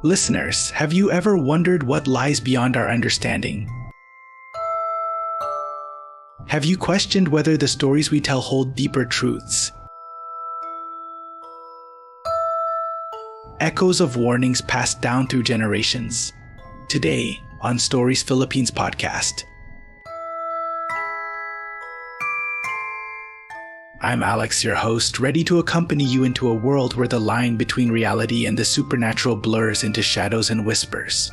Listeners, have you ever wondered what lies beyond our understanding? Have you questioned whether the stories we tell hold deeper truths? Echoes of warnings passed down through generations. Today, on Stories Philippines podcast. I'm Alex, your host, ready to accompany you into a world where the line between reality and the supernatural blurs into shadows and whispers.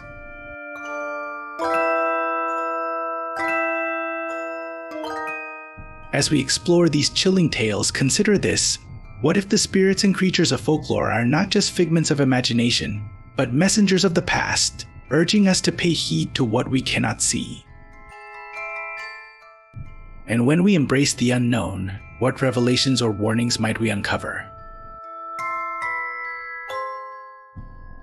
As we explore these chilling tales, consider this. What if the spirits and creatures of folklore are not just figments of imagination, but messengers of the past, urging us to pay heed to what we cannot see? And when we embrace the unknown, what revelations or warnings might we uncover?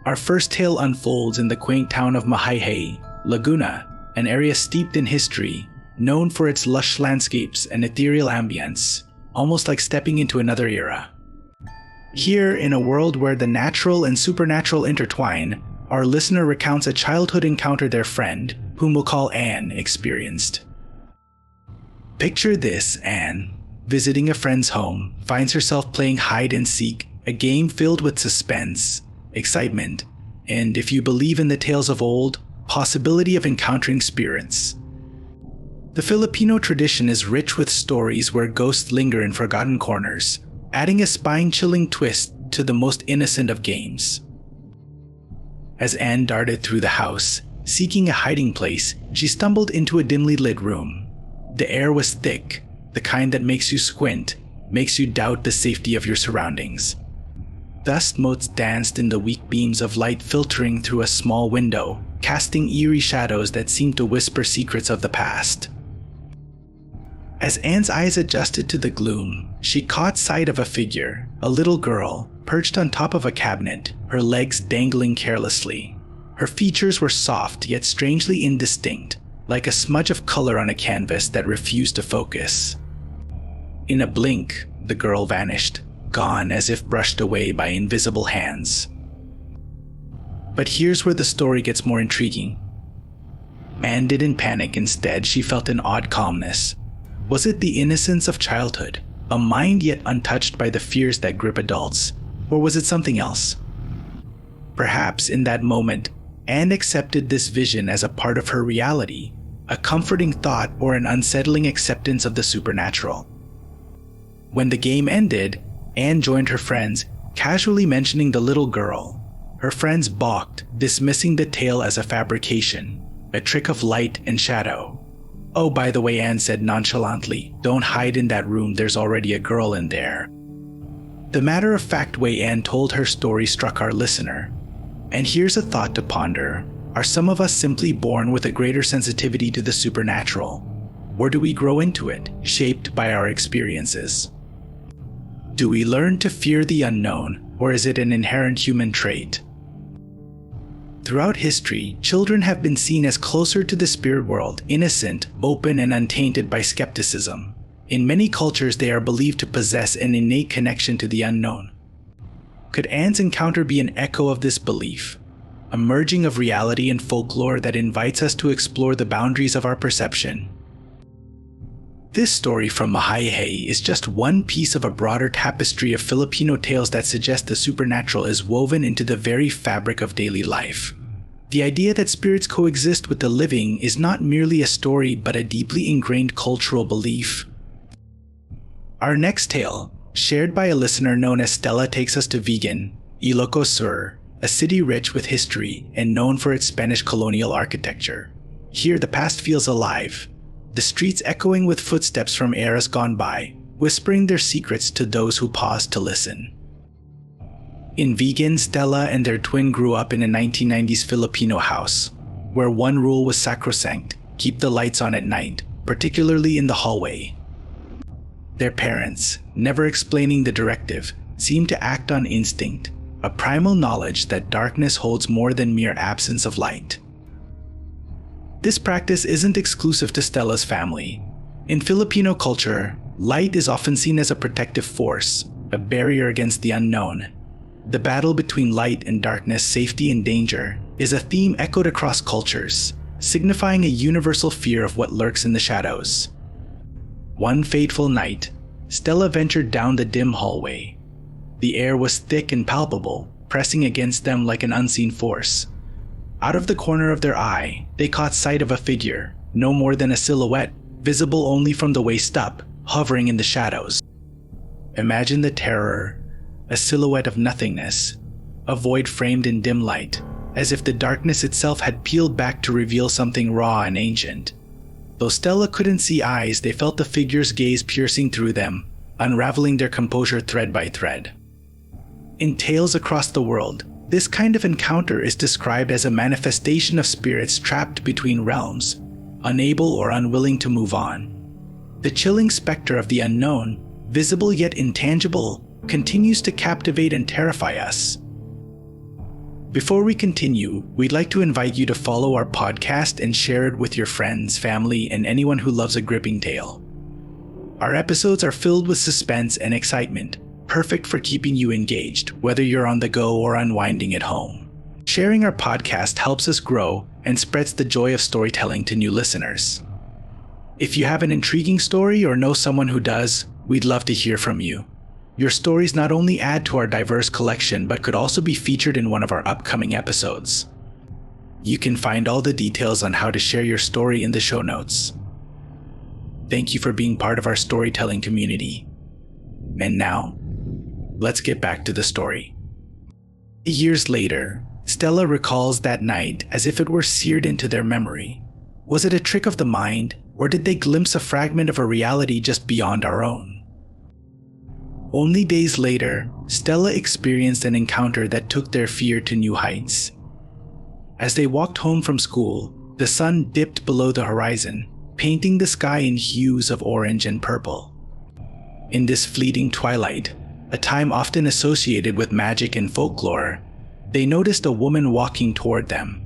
Our first tale unfolds in the quaint town of Mahayhay, Laguna, an area steeped in history, known for its lush landscapes and ethereal ambience, almost like stepping into another era. Here, in a world where the natural and supernatural intertwine, our listener recounts a childhood encounter their friend, whom we'll call Anne, experienced. Picture this: Anne, visiting a friend's home, finds herself playing hide and seek, a game filled with suspense, excitement, and, if you believe in the tales of old, possibility of encountering spirits. The Filipino tradition is rich with stories where ghosts linger in forgotten corners, adding a spine-chilling twist to the most innocent of games. As Anne darted through the house, seeking a hiding place, she stumbled into a dimly lit room. The air was thick, the kind that makes you squint, makes you doubt the safety of your surroundings. Dust motes danced in the weak beams of light filtering through a small window, casting eerie shadows that seemed to whisper secrets of the past. As Anne's eyes adjusted to the gloom, she caught sight of a figure, a little girl, perched on top of a cabinet, her legs dangling carelessly. Her features were soft yet strangely indistinct, like a smudge of color on a canvas that refused to focus. In a blink, the girl vanished, gone as if brushed away by invisible hands. But here's where the story gets more intriguing. Anne didn't panic. Instead, she felt an odd calmness. Was it the innocence of childhood, a mind yet untouched by the fears that grip adults, or was it something else? Perhaps in that moment, Anne accepted this vision as a part of her reality, a comforting thought or an unsettling acceptance of the supernatural. When the game ended, Anne joined her friends, casually mentioning the little girl. Her friends balked, dismissing the tale as a fabrication, a trick of light and shadow. "Oh, by the way," Anne said nonchalantly, "don't hide in that room, there's already a girl in there." The matter-of-fact way Anne told her story struck our listener. And here's a thought to ponder. Are some of us simply born with a greater sensitivity to the supernatural? Or do we grow into it, shaped by our experiences? Do we learn to fear the unknown, or is it an inherent human trait? Throughout history, children have been seen as closer to the spirit world, innocent, open, and untainted by skepticism. In many cultures, they are believed to possess an innate connection to the unknown. Could Anne's encounter be an echo of this belief? A merging of reality and folklore that invites us to explore the boundaries of our perception? This story from Mahayhay is just one piece of a broader tapestry of Filipino tales that suggest the supernatural is woven into the very fabric of daily life. The idea that spirits coexist with the living is not merely a story but a deeply ingrained cultural belief. Our next tale, shared by a listener known as Stella, takes us to Vigan, Ilocos Sur, a city rich with history and known for its Spanish colonial architecture. Here, the past feels alive, the streets echoing with footsteps from eras gone by, whispering their secrets to those who pause to listen. In Vigan, Stella and their twin grew up in a 1990s Filipino house, where one rule was sacrosanct: keep the lights on at night, particularly in the hallway. Their parents, never explaining the directive, seemed to act on instinct, a primal knowledge that darkness holds more than mere absence of light. This practice isn't exclusive to Stella's family. In Filipino culture, light is often seen as a protective force, a barrier against the unknown. The battle between light and darkness, safety and danger, is a theme echoed across cultures, signifying a universal fear of what lurks in the shadows. One fateful night, Stella ventured down the dim hallway. The air was thick and palpable, pressing against them like an unseen force. Out of the corner of their eye, they caught sight of a figure, no more than a silhouette, visible only from the waist up, hovering in the shadows. Imagine the terror, a silhouette of nothingness, a void framed in dim light, as if the darkness itself had peeled back to reveal something raw and ancient. Though Stella couldn't see eyes, they felt the figure's gaze piercing through them, unraveling their composure thread by thread. In tales across the world, this kind of encounter is described as a manifestation of spirits trapped between realms, unable or unwilling to move on. The chilling specter of the unknown, visible yet intangible, continues to captivate and terrify us. Before we continue, we'd like to invite you to follow our podcast and share it with your friends, family, and anyone who loves a gripping tale. Our episodes are filled with suspense and excitement, perfect for keeping you engaged, whether you're on the go or unwinding at home. Sharing our podcast helps us grow and spreads the joy of storytelling to new listeners. If you have an intriguing story or know someone who does, we'd love to hear from you. Your stories not only add to our diverse collection, but could also be featured in one of our upcoming episodes. You can find all the details on how to share your story in the show notes. Thank you for being part of our storytelling community. And now, let's get back to the story. Years later, Stella recalls that night as if it were seared into their memory. Was it a trick of the mind, or did they glimpse a fragment of a reality just beyond our own? Only days later, Stella experienced an encounter that took their fear to new heights. As they walked home from school, the sun dipped below the horizon, painting the sky in hues of orange and purple. In this fleeting twilight, a time often associated with magic and folklore, they noticed a woman walking toward them.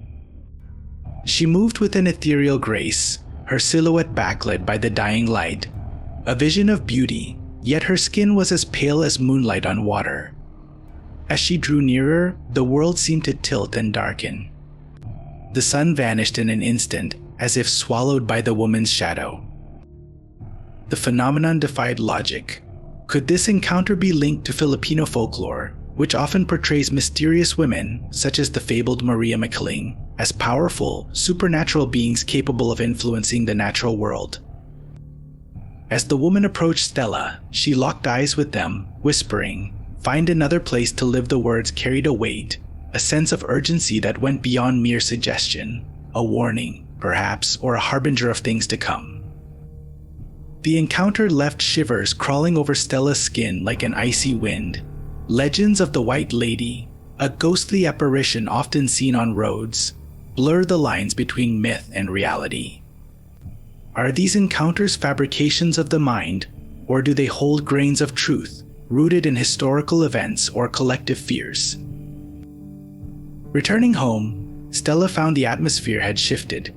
She moved with an ethereal grace, her silhouette backlit by the dying light, a vision of beauty, yet her skin was as pale as moonlight on water. As she drew nearer, the world seemed to tilt and darken. The sun vanished in an instant, as if swallowed by the woman's shadow. The phenomenon defied logic. Could this encounter be linked to Filipino folklore, which often portrays mysterious women, such as the fabled Maria Makiling, as powerful, supernatural beings capable of influencing the natural world? As the woman approached Stella, she locked eyes with them, whispering, "Find another place to live." The words carried a weight, a sense of urgency that went beyond mere suggestion, a warning, perhaps, or a harbinger of things to come. The encounter left shivers crawling over Stella's skin like an icy wind. Legends of the White Lady, a ghostly apparition often seen on roads, blur the lines between myth and reality. Are these encounters fabrications of the mind, or do they hold grains of truth, rooted in historical events or collective fears? Returning home, Stella found the atmosphere had shifted.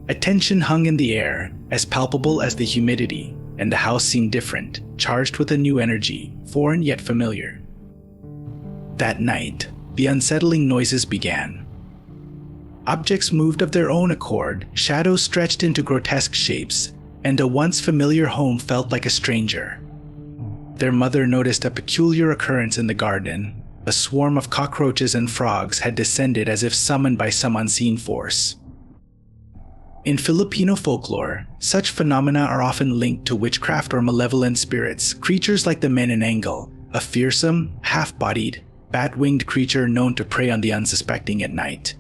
A tension hung in the air, as palpable as the humidity, and the house seemed different, charged with a new energy, foreign yet familiar. That night, the unsettling noises began. Objects moved of their own accord, shadows stretched into grotesque shapes, and a once familiar home felt like a stranger. Their mother noticed a peculiar occurrence in the garden. A swarm of cockroaches and frogs had descended as if summoned by some unseen force. In Filipino folklore, such phenomena are often linked to witchcraft or malevolent spirits, creatures like the Menenangle, a fearsome, half-bodied, bat-winged creature known to prey on the unsuspecting at night.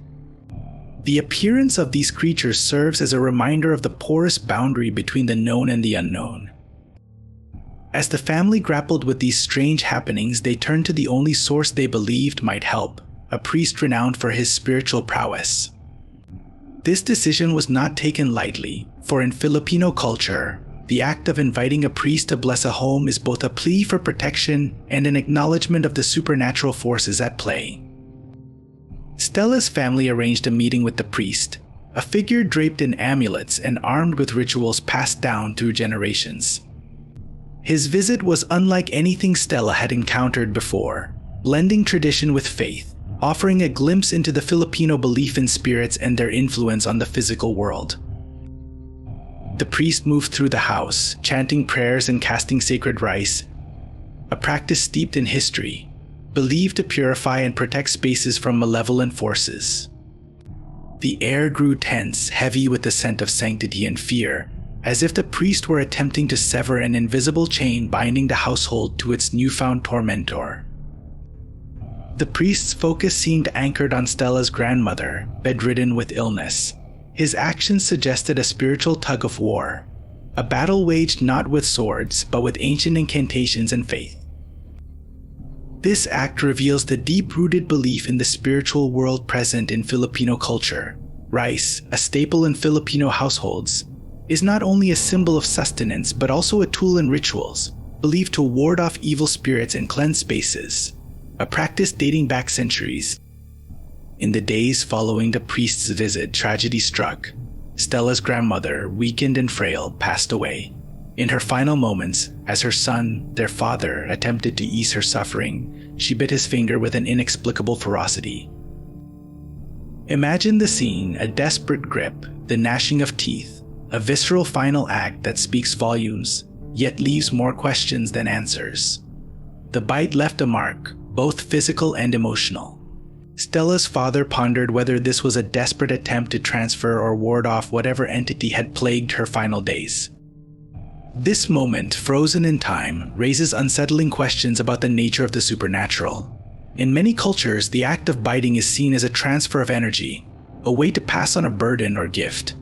The appearance of these creatures serves as a reminder of the porous boundary between the known and the unknown. As the family grappled with these strange happenings, they turned to the only source they believed might help, a priest renowned for his spiritual prowess. This decision was not taken lightly, for in Filipino culture, the act of inviting a priest to bless a home is both a plea for protection and an acknowledgement of the supernatural forces at play. Stella's family arranged a meeting with the priest, a figure draped in amulets and armed with rituals passed down through generations. His visit was unlike anything Stella had encountered before. blending tradition with faith, offering a glimpse into the Filipino belief in spirits and their influence on the physical world. The priest moved through the house, chanting prayers and casting sacred rice, a practice steeped in history, believed to purify and protect spaces from malevolent forces. The air grew tense, heavy with the scent of sanctity and fear, as if the priest were attempting to sever an invisible chain binding the household to its newfound tormentor. The priest's focus seemed anchored on Stella's grandmother, bedridden with illness. His actions suggested a spiritual tug-of-war, a battle waged not with swords, but with ancient incantations and faith. This act reveals the deep-rooted belief in the spiritual world present in Filipino culture. Rice, a staple in Filipino households, is not only a symbol of sustenance but also a tool in rituals, believed to ward off evil spirits and cleanse spaces, a practice dating back centuries. In the days following the priest's visit, tragedy struck. Stella's grandmother, weakened and frail, passed away. In her final moments, as her son, their father, attempted to ease her suffering, she bit his finger with an inexplicable ferocity. Imagine the scene, a desperate grip, the gnashing of teeth, a visceral final act that speaks volumes, yet leaves more questions than answers. The bite left a mark, both physical and emotional. Stella's father pondered whether this was a desperate attempt to transfer or ward off whatever entity had plagued her final days. This moment, frozen in time, raises unsettling questions about the nature of the supernatural. In many cultures, the act of biting is seen as a transfer of energy, a way to pass on a burden or gift.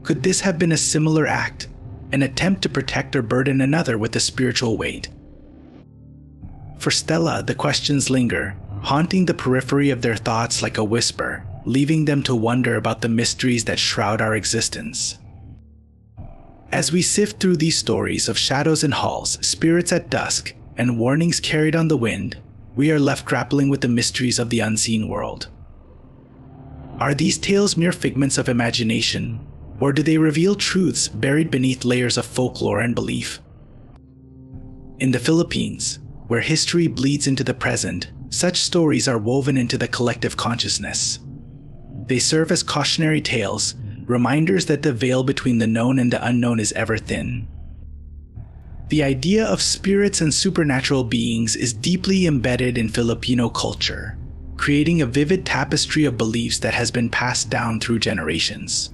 Could this have been a similar act, an attempt to protect or burden another with a spiritual weight? For Stella, the questions linger, haunting the periphery of their thoughts like a whisper, leaving them to wonder about the mysteries that shroud our existence. As we sift through these stories of shadows in halls, spirits at dusk, and warnings carried on the wind, we are left grappling with the mysteries of the unseen world. Are these tales mere figments of imagination, or do they reveal truths buried beneath layers of folklore and belief? In the Philippines, where history bleeds into the present, such stories are woven into the collective consciousness. They serve as cautionary tales, reminders that the veil between the known and the unknown is ever thin. The idea of spirits and supernatural beings is deeply embedded in Filipino culture, creating a vivid tapestry of beliefs that has been passed down through generations.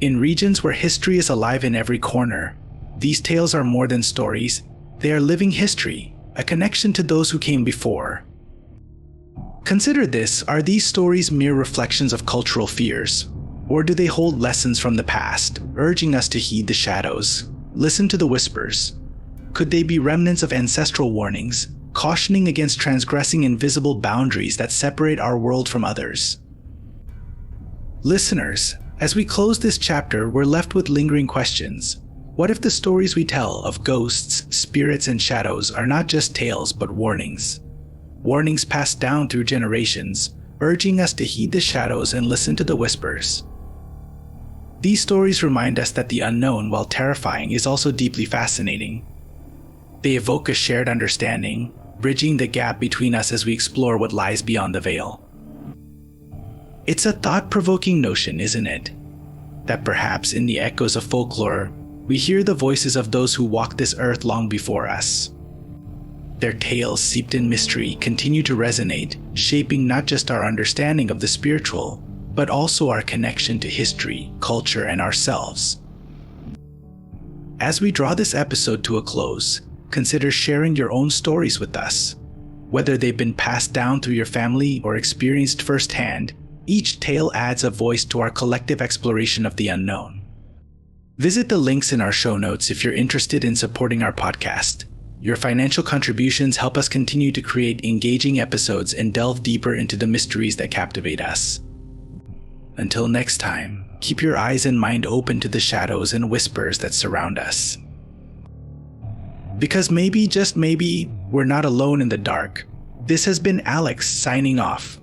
In regions where history is alive in every corner, these tales are more than stories, they are living history, a connection to those who came before. Consider this, are these stories mere reflections of cultural fears? Or do they hold lessons from the past, urging us to heed the shadows, listen to the whispers? Could they be remnants of ancestral warnings, cautioning against transgressing invisible boundaries that separate our world from others? Listeners, as we close this chapter, we're left with lingering questions. What if the stories we tell of ghosts, spirits, and shadows are not just tales but warnings? Warnings passed down through generations, urging us to heed the shadows and listen to the whispers. These stories remind us that the unknown, while terrifying, is also deeply fascinating. They evoke a shared understanding, bridging the gap between us as we explore what lies beyond the veil. It's a thought-provoking notion, isn't it? That perhaps in the echoes of folklore, we hear the voices of those who walked this earth long before us. Their tales, steeped in mystery, continue to resonate, shaping not just our understanding of the spiritual, but also our connection to history, culture, and ourselves. As we draw this episode to a close, consider sharing your own stories with us. Whether they've been passed down through your family or experienced firsthand, each tale adds a voice to our collective exploration of the unknown. Visit the links in our show notes if you're interested in supporting our podcast. Your financial contributions help us continue to create engaging episodes and delve deeper into the mysteries that captivate us. Until next time, keep your eyes and mind open to the shadows and whispers that surround us. Because maybe, just maybe, we're not alone in the dark. This has been Alex signing off.